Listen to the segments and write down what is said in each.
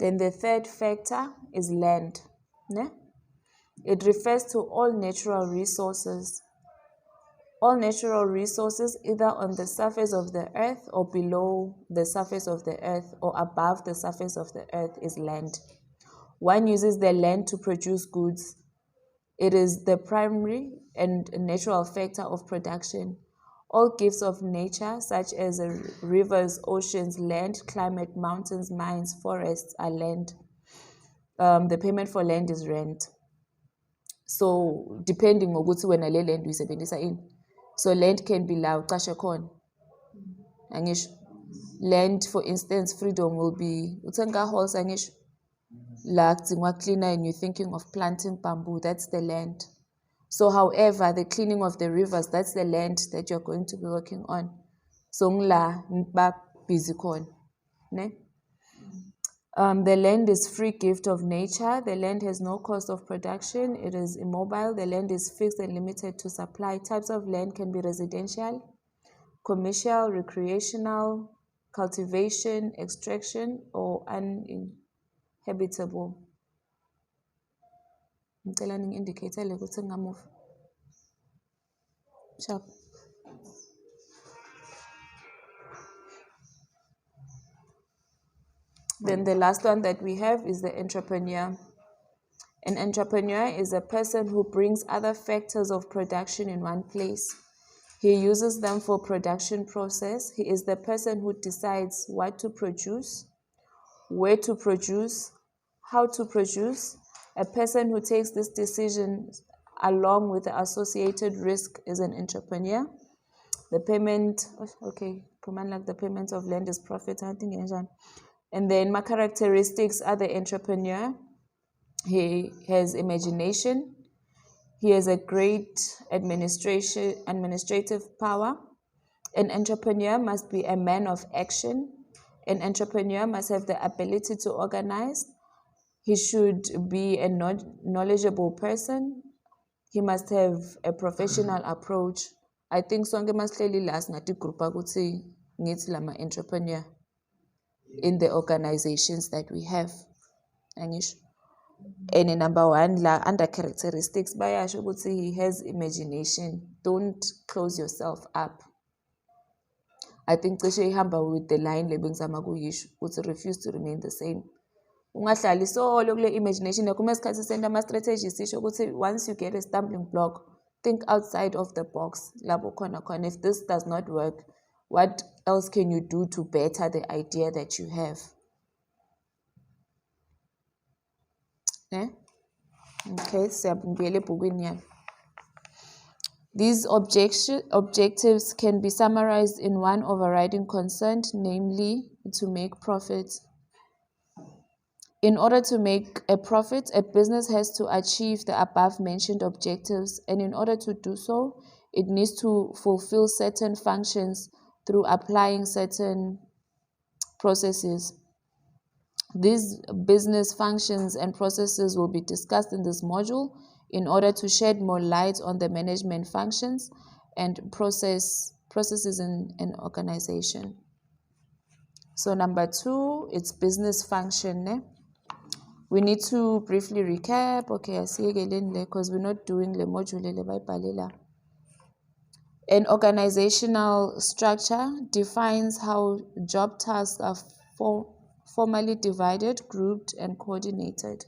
Then the third factor is land. Ne? It refers to all natural resources. All natural resources either on the surface of the earth or below the surface of the earth or above the surface of the earth is land. One uses the land to produce goods. It is the primary and natural factor of production. All gifts of nature, such as rivers, oceans, land, climate, mountains, mines, forests, are land. The payment for land is rent. So depending on ukuthi wena le land uyisebenzisa ini. So land can be la uqashe khona. Angisho. Land, for instance, freedom will be uthenga halls angisho. La kudingwa cleaner and you're thinking of planting bamboo, that's the land. So however, the cleaning of the rivers, that's the land that you're going to be working on. So ngla ba busy khona. Ne? The land is free gift of nature. The land has no cost of production. It is immobile. The land is fixed and limited to supply. Types of land can be residential, commercial, recreational, cultivation, extraction, or uninhabitable. Ngicela ningi-indicate ukuthi ngingamove. Sharp. Then the last one that we have is the entrepreneur. An entrepreneur is a person who brings other factors of production in one place. He uses them for production process. He is the person who decides what to produce, where to produce, how to produce. A person who takes this decision along with the associated risk is an entrepreneur. The payment, okay, command like the payment of land is profit, I think. And then my characteristics are the entrepreneur. He has imagination. He has a great administrative power. An entrepreneur must be a man of action. An entrepreneur must have the ability to organize. He should be a knowledgeable person. He must have a professional approach. I think sonke masihleli la singathi group ukuthi ngithi lama entrepreneur in the organizations that we have. Angisho. And number one, la under characteristics, bayasho ukuthi he has imagination. Don't close yourself up. I think cishe ihamba with the line lebengizama kuyisho ukuthi refuse to remain the same. Ungahlali solo kule imagination yakho mesikhathi senta ama strategies sisho ukuthi once you get a stumbling block, think outside of the box. Labo khona khona, if this does not work, what else can you do to better the idea that you have? Eh? Okay, siyabungela ebhukwini yami. These objectives can be summarized in one overriding concern, namely to make profit. In order to make a profit, a business has to achieve the above-mentioned objectives, and in order to do so, it needs to fulfill certain functions through applying certain processes. These business functions and processes will be discussed in this module in order to shed more light on the management functions and processes in an organization. So number 2, it's business function. Ne? We need to briefly recap. Okay, I see again because we're not doing the module. An organizational structure defines how job tasks are formally divided, grouped, and coordinated.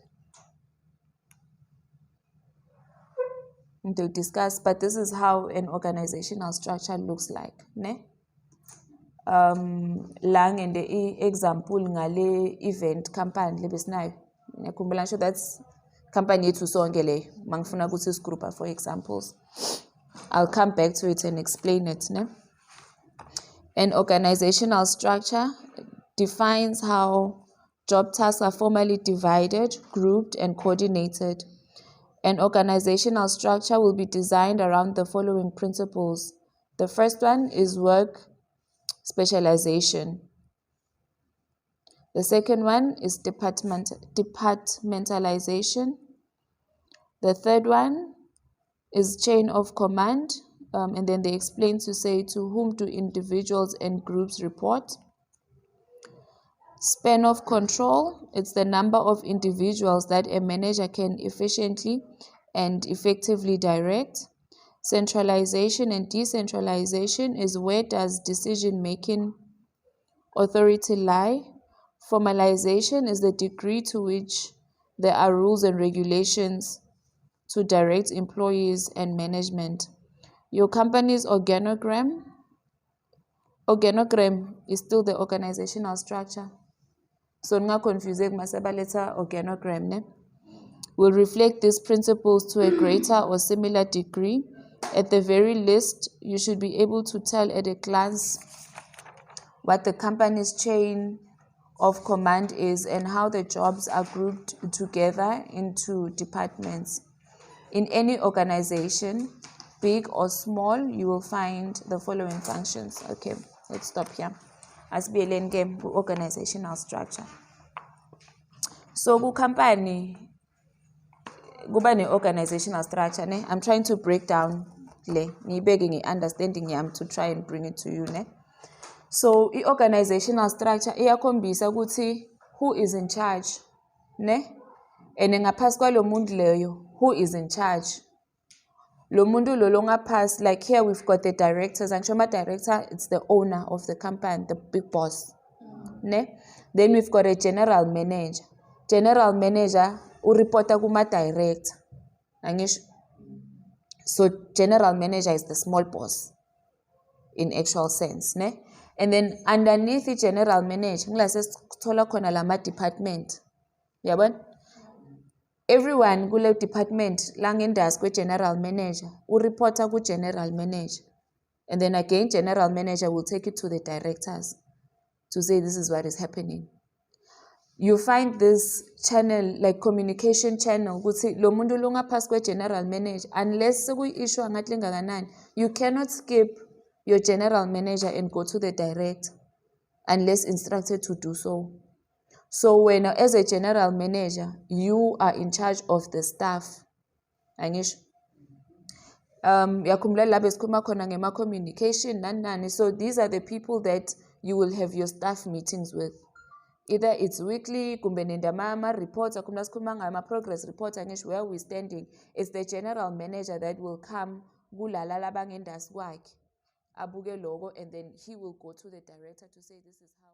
To discuss, but this is how an organizational structure looks like. Ne? Lang and the example ngale event company lebesinayo. Ngiyakhumbula ngisho that's company yethu sonke le. Mangifuna ukuthi sigroupa for examples. I'll come back to it and explain it. Ne? An organizational structure defines how job tasks are formally divided, grouped, and coordinated. An organizational structure will be designed around the following principles. The first one is work specialization. The second one is departmentalization. The third one is chain of command, and then they explain to say to whom do individuals and groups report. Span of control, it's the number of individuals that a manager can efficiently and effectively direct. Centralization and decentralization is where does decision-making authority lie. Formalization is the degree to which there are rules and regulations to direct employees and management. Your company's organogram is still the organizational structure. So nga confuse masabaleta organogram ne will reflect these principles to a greater or similar degree. At the very least, you should be able to tell at a glance what the company's chain of command is and how the jobs are grouped together into departments. In any organization, big or small, you will find the following functions. Okay, let's stop here. As BLN game organizational structure. So ku company kuba ne-organizational structure ne. I'm trying to break down le ngiyibeke nge-understanding yami to try and bring it to you ne. So i-organizational structure iyakhombisa ukuthi who is in charge ne, and ngaphasi kwalo muntu leyo who is in charge. Lo muntu lo ngaphasi, like here we've got the directors, and Shoma director, it's the owner of the company, the big boss. Ne? Then we've got a general manager. General manager reporta kuma director. Angisho? So general manager is the small boss in actual sense, ne? And then underneath the general manager, ngila sesithola khona lama department. Yabona? Everyone kule department langendas kwe general manager reporta ku general manager. And then again general manager will take it to the directors to say this is what is happening. You find this channel, like communication channel, ukuthi lo muntu lo ngaphasi kwe general manager, unless seku-issue angathi lingakanani, you cannot skip your general manager and go to the director unless instructed to do so. So when as a general manager, you are in charge of the staff. Angisho? Yakhumbula lapho esikhuluma khona ngema communication nani. So these are the people that you will have your staff meetings with. Either it's weekly, kumbe nenda mama reports, akumla sikhuluma ngama progress report angisho where we standing. It's the general manager that will come kulala labangendas kwakhe abuke logo, and then he will go to the director to say this is how